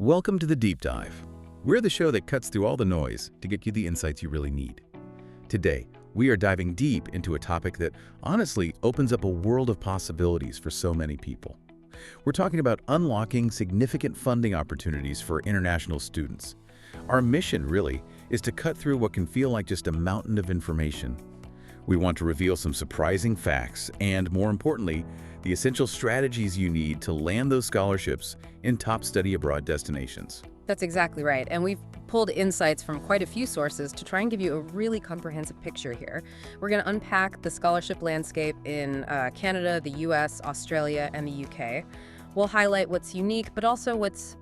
Welcome to the Deep Dive. We're the show that cuts through all the noise to get you the insights you really need. Today, we are diving deep into a topic that honestly opens up a world of possibilities for so many people. We're talking about unlocking significant funding opportunities for international students. Our mission, really, is to cut through what can feel like just a mountain of information. We want to reveal some surprising facts and, more importantly, the essential strategies you need to land those scholarships in top study abroad destinations. That's exactly right. And we've pulled insights from quite a few sources to try and give you a really comprehensive picture here. We're going to unpack the scholarship landscape in Canada, the US, Australia, and the UK. We'll highlight what's unique, but also what's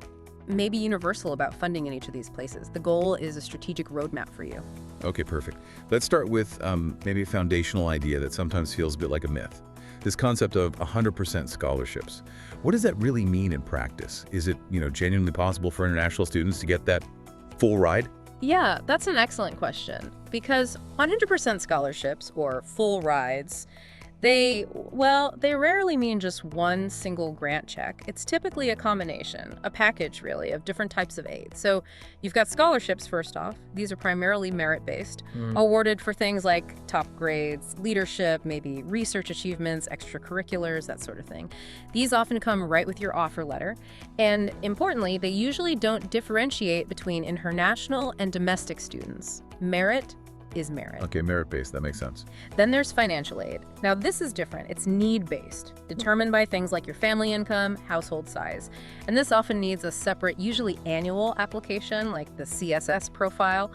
maybe universal about funding in each of these places. The goal is a strategic roadmap for you. Okay, perfect. Let's start with maybe a foundational idea that sometimes feels a bit like a myth. This concept of 100% scholarships. What does that really mean in practice? Is it, genuinely possible for international students to get that full ride? Yeah, that's an excellent question. Because 100% scholarships, or full rides, they rarely mean just one single grant check. It's typically a combination, a package really, of different types of aid. So you've got scholarships first off. These are primarily merit-based, awarded for things like top grades, leadership, maybe research achievements, extracurriculars, that sort of thing. These often come right with your offer letter. And importantly, they usually don't differentiate between international and domestic students. Merit is merit. Okay, merit-based, that makes sense. Then there's financial aid. Now this is different. It's need-based, determined by things like your family income, household size. And this often needs a separate, usually annual application, like the CSS profile,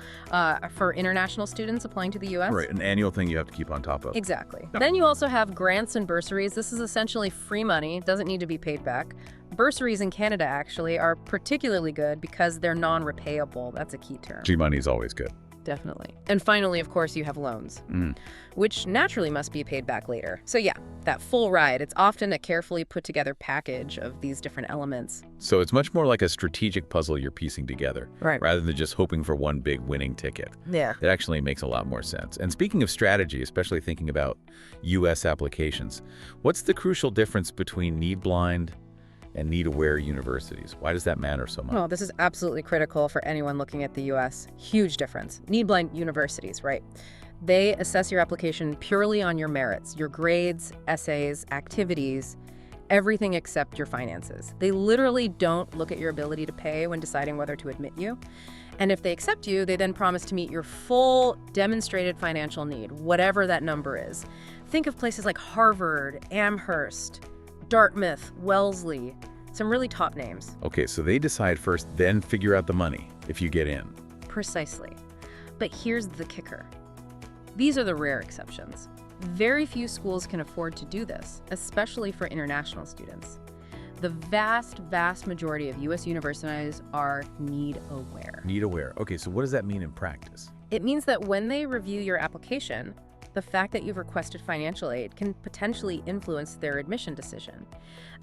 for international students applying to the US. Right, an annual thing you have to keep on top of. Exactly. Then you also have grants and bursaries. This is essentially free money, doesn't need to be paid back. Bursaries in Canada, actually, are particularly good because they're non-repayable. That's a key term. G-money is always good. Definitely. And finally, of course, you have loans, which naturally must be paid back later. So yeah, that full ride, it's often a carefully put together package of these different elements. So it's much more like a strategic puzzle you're piecing together, Right. rather than just hoping for one big winning ticket. Yeah. It actually makes a lot more sense. And speaking of strategy, especially thinking about U.S. applications, what's the crucial difference between need-blind and need-aware universities? Why does that matter so much? Well, this is absolutely critical for anyone looking at the U.S. Huge difference. Need-blind universities, right? They assess your application purely on your merits, your grades, essays, activities, everything except your finances. They literally don't look at your ability to pay when deciding whether to admit you. And if they accept you, they then promise to meet your full demonstrated financial need, whatever that number is. Think of places like Harvard, Amherst, Dartmouth, Wellesley, some really top names. Okay, so they decide first, then figure out the money if you get in. Precisely. But here's the kicker. These are the rare exceptions. Very few schools can afford to do this, especially for international students. The vast majority of U.S. universities are need-aware. Need-aware. Okay, so what does that mean in practice? It means that when they review your application, the fact that you've requested financial aid can potentially influence their admission decision,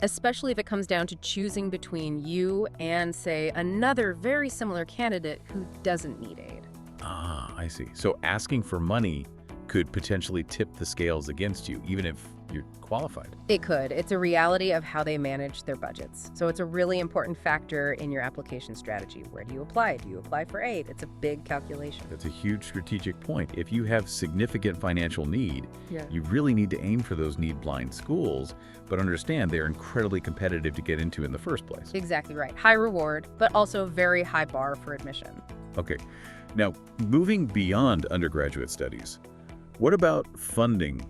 especially if it comes down to choosing between you and, say, another very similar candidate who doesn't need aid. Ah, I see. So asking for money could potentially tip the scales against you, even if you're qualified. It could. It's a reality of how they manage their budgets. So it's a really important factor in your application strategy. Where do you apply? Do you apply for aid? It's a big calculation. That's a huge strategic point. If you have significant financial need, Yeah. you really need to aim for those need-blind schools, but understand they're incredibly competitive to get into in the first place. Exactly right. High reward, but also very high bar for admission. Okay. Now, moving beyond undergraduate studies, what about funding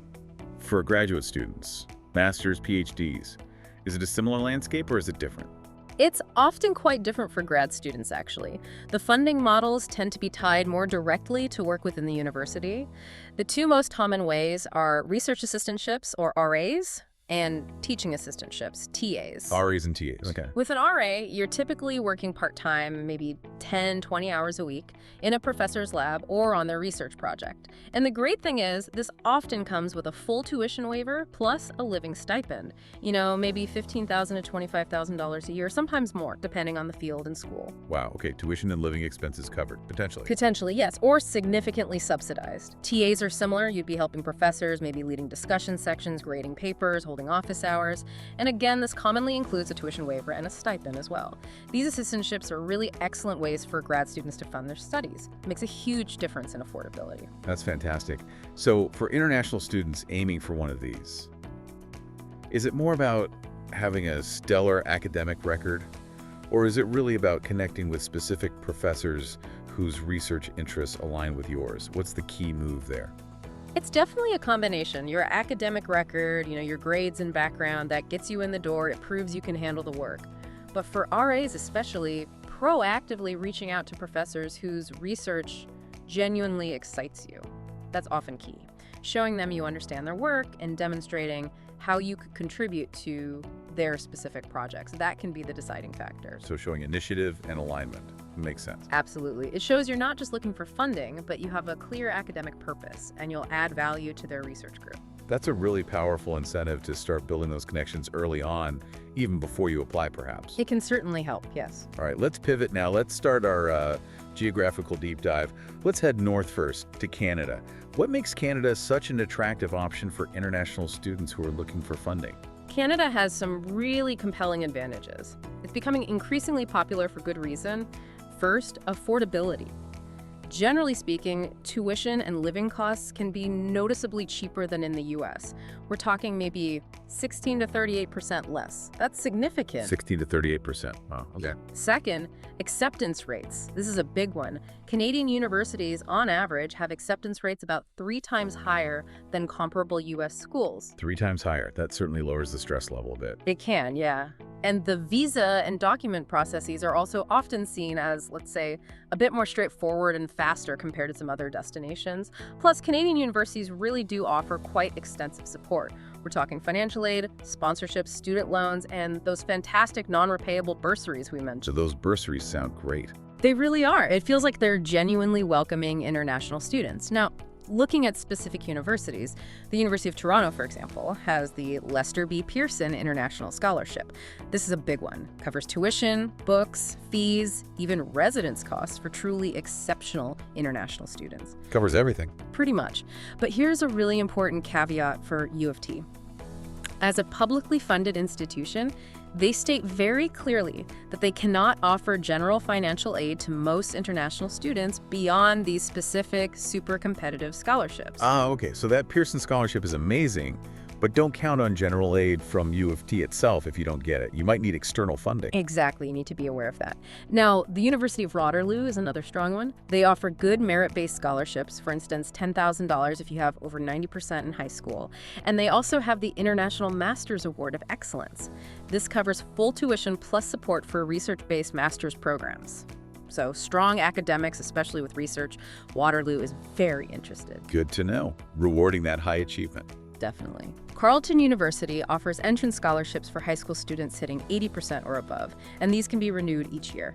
for graduate students, masters, PhDs? Is it a similar landscape or is it different? It's often quite different for grad students, actually. The funding models tend to be tied more directly to work within the university. The two most common ways are research assistantships, or RAs, and teaching assistantships, TAs. RAs and TAs. Okay. With an RA, you're typically working part-time, maybe 10, 20 hours a week in a professor's lab or on their research project. And the great thing is, this often comes with a full tuition waiver plus a living stipend. Maybe $15,000 to $25,000 a year, sometimes more, depending on the field and school. Wow, okay, tuition and living expenses covered, potentially. Potentially, yes, or significantly subsidized. TAs are similar. You'd be helping professors, maybe leading discussion sections, grading papers, holding office hours. And again, this commonly includes a tuition waiver and a stipend as well. These assistantships are really excellent ways for grad students to fund their studies. It makes a huge difference in affordability. That's fantastic. So for international students aiming for one of these, is it more about having a stellar academic record, or is it really about connecting with specific professors whose research interests align with yours? What's the key move there? It's definitely a combination. Your academic record, your grades and background, that gets you in the door. It proves you can handle the work. But for RAs especially, proactively reaching out to professors whose research genuinely excites you. That's often key. Showing them you understand their work and demonstrating how you could contribute to their specific projects. That can be the deciding factor. So showing initiative and alignment makes sense. Absolutely. It shows you're not just looking for funding, but you have a clear academic purpose, and you'll add value to their research group. That's a really powerful incentive to start building those connections early on, even before you apply, perhaps. It can certainly help, yes. All right, let's pivot now. Let's start our geographical deep dive. Let's head north first to Canada. What makes Canada such an attractive option for international students who are looking for funding? Canada has some really compelling advantages. It's becoming increasingly popular for good reason. First, affordability. Generally speaking, tuition and living costs can be noticeably cheaper than in the US. We're talking maybe 16 to 38% less. That's significant. 16 to 38%. Wow, okay. Second, acceptance rates. This is a big one. Canadian universities, on average, have acceptance rates about 3 times higher than comparable US schools. 3 times higher. That certainly lowers the stress level a bit. It can, yeah. And the visa and document processes are also often seen as, let's say, a bit more straightforward and faster compared to some other destinations. Plus, Canadian universities really do offer quite extensive support. We're talking financial aid, sponsorships, student loans, and those fantastic non-repayable bursaries we mentioned. So those bursaries sound great. They really are. It feels like they're genuinely welcoming international students. Now, looking at specific universities, the University of Toronto, for example, has the Lester B. Pearson International Scholarship. This is a big one. Covers tuition, books, fees, even residence costs for truly exceptional international students. Covers everything. Pretty much. But here's a really important caveat for U of T. As a publicly funded institution, they state very clearly that they cannot offer general financial aid to most international students beyond these specific, super competitive scholarships. Ah, okay. So that Pearson Scholarship is amazing, but don't count on general aid from U of T itself if you don't get it. You might need external funding. Exactly. You need to be aware of that. Now, the University of Waterloo is another strong one. They offer good merit-based scholarships, for instance, $10,000 if you have over 90% in high school. And they also have the International Master's Award of Excellence. This covers full tuition plus support for research-based master's programs. So strong academics, especially with research, Waterloo is very interested. Good to know. Rewarding that high achievement. Definitely. Carleton University offers entrance scholarships for high school students hitting 80% or above, and these can be renewed each year.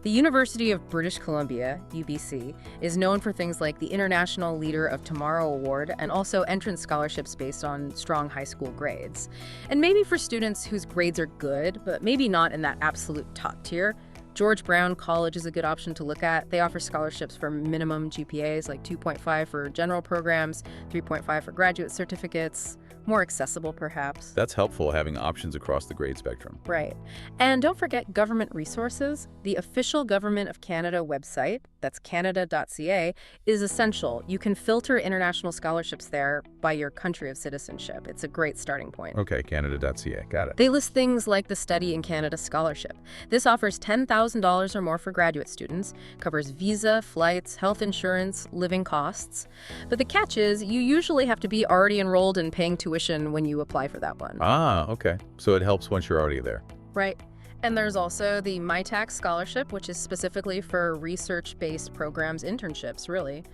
The University of British Columbia, UBC, is known for things like the International Leader of Tomorrow Award and also entrance scholarships based on strong high school grades. And maybe for students whose grades are good, but maybe not in that absolute top tier, George Brown College is a good option to look at. They offer scholarships for minimum GPAs like 2.5 for general programs, 3.5 for graduate certificates. More accessible, perhaps. That's helpful, having options across the grade spectrum. Right. And don't forget government resources. The official Government of Canada website, that's canada.ca, is essential. You can filter international scholarships there by your country of citizenship. It's a great starting point. Okay, canada.ca. Got it. They list things like the Study in Canada Scholarship. This offers $10,000 or more for graduate students, covers visa, flights, health insurance, living costs. But the catch is, you usually have to be already enrolled and paying tuition when you apply for that one. Ah, okay. So it helps once you're already there. Right. And there's also the MyTax Scholarship, which is specifically for research-based programs, internships, really.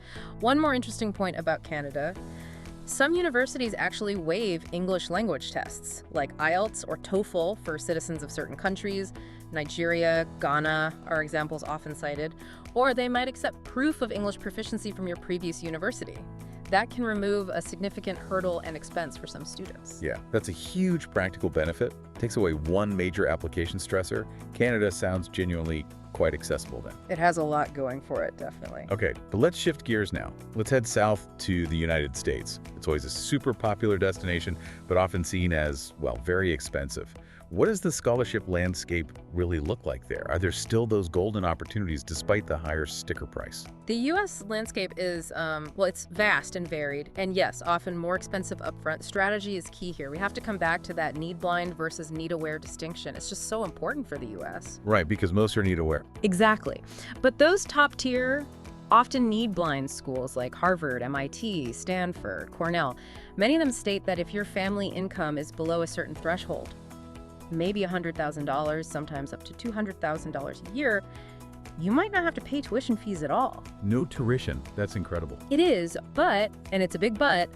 One more interesting point about Canada. Some universities actually waive English language tests, like IELTS or TOEFL for citizens of certain countries. Nigeria, Ghana are examples often cited. Or they might accept proof of English proficiency from your previous university. That can remove a significant hurdle and expense for some students. Yeah, that's a huge practical benefit. Takes away one major application stressor. Canada sounds genuinely quite accessible then. It has a lot going for it, definitely. Okay, but let's shift gears now. Let's head south to the United States. It's always a super popular destination, but often seen as, well, very expensive. What does the scholarship landscape really look like there? Are there still those golden opportunities despite the higher sticker price? The U.S. landscape is, well, it's vast and varied, and yes, often more expensive upfront. Strategy is key here. We have to come back to that need-blind versus need-aware distinction. It's just so important for the U.S. Right, because most are need-aware. Exactly. But those top-tier, often need-blind schools like Harvard, MIT, Stanford, Cornell, many of them state that if your family income is below a certain threshold, maybe $100,000, sometimes up to $200,000 a year, you might not have to pay tuition fees at all. No tuition. That's incredible. It is, but, and it's a big but,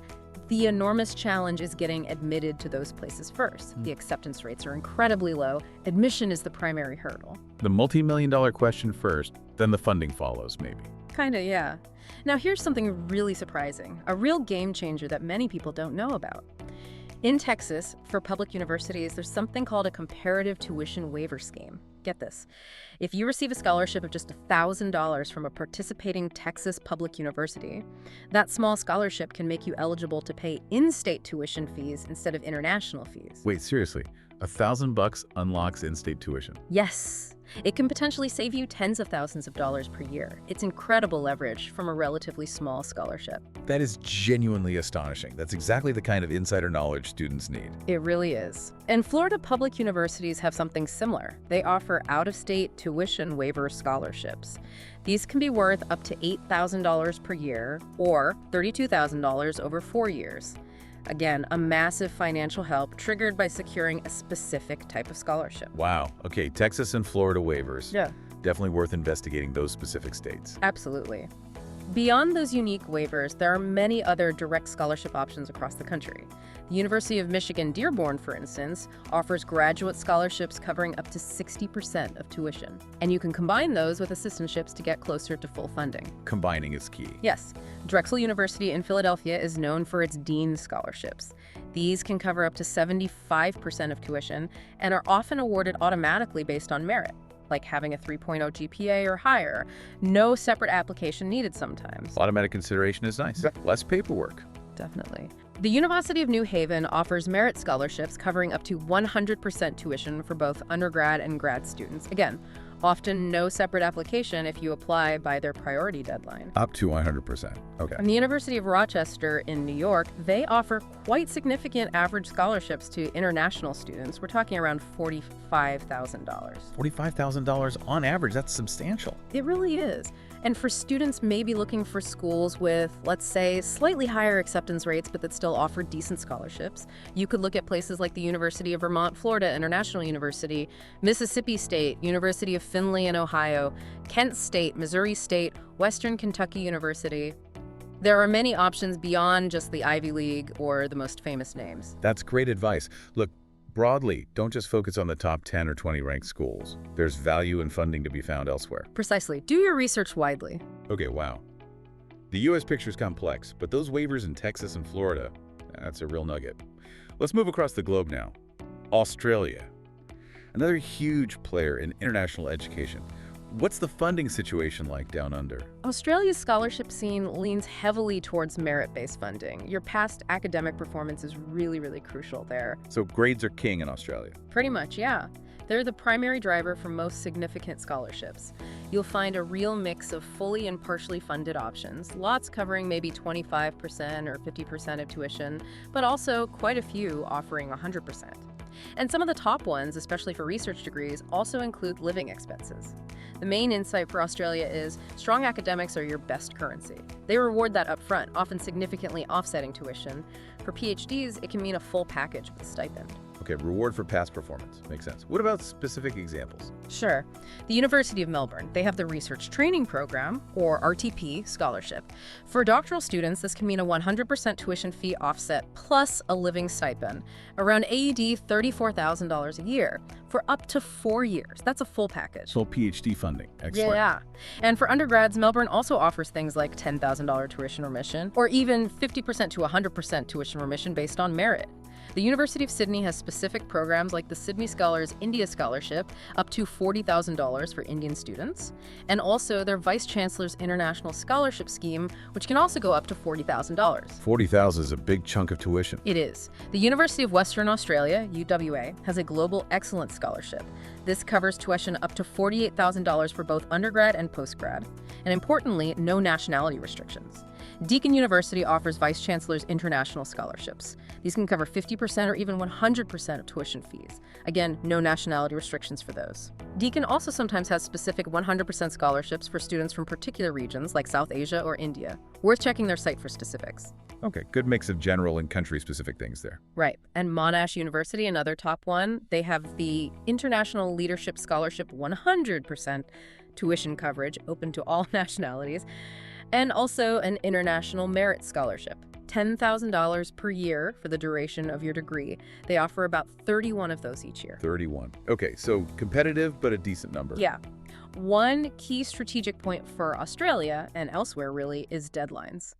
the enormous challenge is getting admitted to those places first. The acceptance rates are incredibly low. Admission is the primary hurdle. The multi-million-dollar question first, then the funding follows, maybe. Kinda, yeah. Now here's something really surprising, a real game changer that many people don't know about. In Texas, for public universities, there's something called a comparative tuition waiver scheme. Get this. If you receive a scholarship of just $1,000 from a participating Texas public university, that small scholarship can make you eligible to pay in-state tuition fees instead of international fees. Wait, seriously? $1,000 unlocks in-state tuition? Yes. It can potentially save you tens of thousands of dollars per year. It's incredible leverage from a relatively small scholarship. That is genuinely astonishing. That's exactly the kind of insider knowledge students need. It really is. And Florida public universities have something similar. They offer out-of-state tuition waiver scholarships. These can be worth up to $8,000 per year or $32,000 over 4 years. Again, a massive financial help triggered by securing a specific type of scholarship. Wow. Okay, Texas and Florida waivers. Yeah. Definitely worth investigating those specific states. Absolutely. Beyond those unique waivers, there are many other direct scholarship options across the country. The University of Michigan Dearborn, for instance, offers graduate scholarships covering up to 60% of tuition. And you can combine those with assistantships to get closer to full funding. Combining is key. Yes. Drexel University in Philadelphia is known for its Dean scholarships. These can cover up to 75% of tuition and are often awarded automatically based on merit, like having a 3.0 GPA or higher. No separate application needed sometimes. Automatic consideration is nice. Less paperwork. Definitely. The University of New Haven offers merit scholarships covering up to 100% tuition for both undergrad and grad students. Again, often no separate application if you apply by their priority deadline. Up to 100%. Okay. And the University of Rochester in New York, they offer quite significant average scholarships to international students. We're talking around $45,000. $45,000 on average. That's substantial. It really is. And for students maybe looking for schools with, let's say, slightly higher acceptance rates, but that still offer decent scholarships, you could look at places like the University of Vermont, Florida International University, Mississippi State, University of Findlay in Ohio, Kent State, Missouri State, Western Kentucky University. There are many options beyond just the Ivy League or the most famous names. That's great advice. Look, broadly, don't just focus on the top 10 or 20 ranked schools. There's value and funding to be found elsewhere. Precisely. Do your research widely. Okay, wow. The U.S. picture's complex, but those waivers in Texas and Florida, that's a real nugget. Let's move across the globe now. Australia. Another huge player in international education. What's the funding situation like down under? Australia's scholarship scene leans heavily towards merit-based funding. Your past academic performance is really, really crucial there. So grades are king in Australia? Pretty much, yeah. They're the primary driver for most significant scholarships. You'll find a real mix of fully and partially funded options, lots covering maybe 25% or 50% of tuition, but also quite a few offering 100%. And some of the top ones, especially for research degrees, also include living expenses. The main insight for Australia is strong academics are your best currency. They reward that up front, often significantly offsetting tuition. For PhDs, it can mean a full package with a stipend. Okay, reward for past performance. Makes sense. What about specific examples? Sure. The University of Melbourne, they have the Research Training Program, or RTP, scholarship. For doctoral students, this can mean a 100% tuition fee offset plus a living stipend, around AED $34,000 a year, for up to 4 years. That's a full package. Full PhD funding. Excellent. Yeah. And for undergrads, Melbourne also offers things like $10,000 tuition remission, or even 50% to 100% tuition remission based on merit. The University of Sydney has specific programs like the Sydney Scholars India Scholarship, up to $40,000 for Indian students, and also their Vice Chancellor's International Scholarship Scheme, which can also go up to $40,000. $40,000 is a big chunk of tuition. It is. The University of Western Australia, UWA, has a Global Excellence Scholarship. This covers tuition up to $48,000 for both undergrad and postgrad, and importantly, no nationality restrictions. Deakin University offers Vice Chancellor's International Scholarships. These can cover 50% or even 100% of tuition fees. Again, no nationality restrictions for those. Deakin also sometimes has specific 100% scholarships for students from particular regions like South Asia or India. Worth checking their site for specifics. Okay, good mix of general and country-specific things there. Right. And Monash University, another top one, they have the International Leadership Scholarship 100% tuition coverage open to all nationalities, and also an International Merit Scholarship, $10,000 per year for the duration of your degree. They offer about 31 of those each year. 31. Okay, so competitive, but a decent number. Yeah. One key strategic point for Australia, and elsewhere really, is deadlines.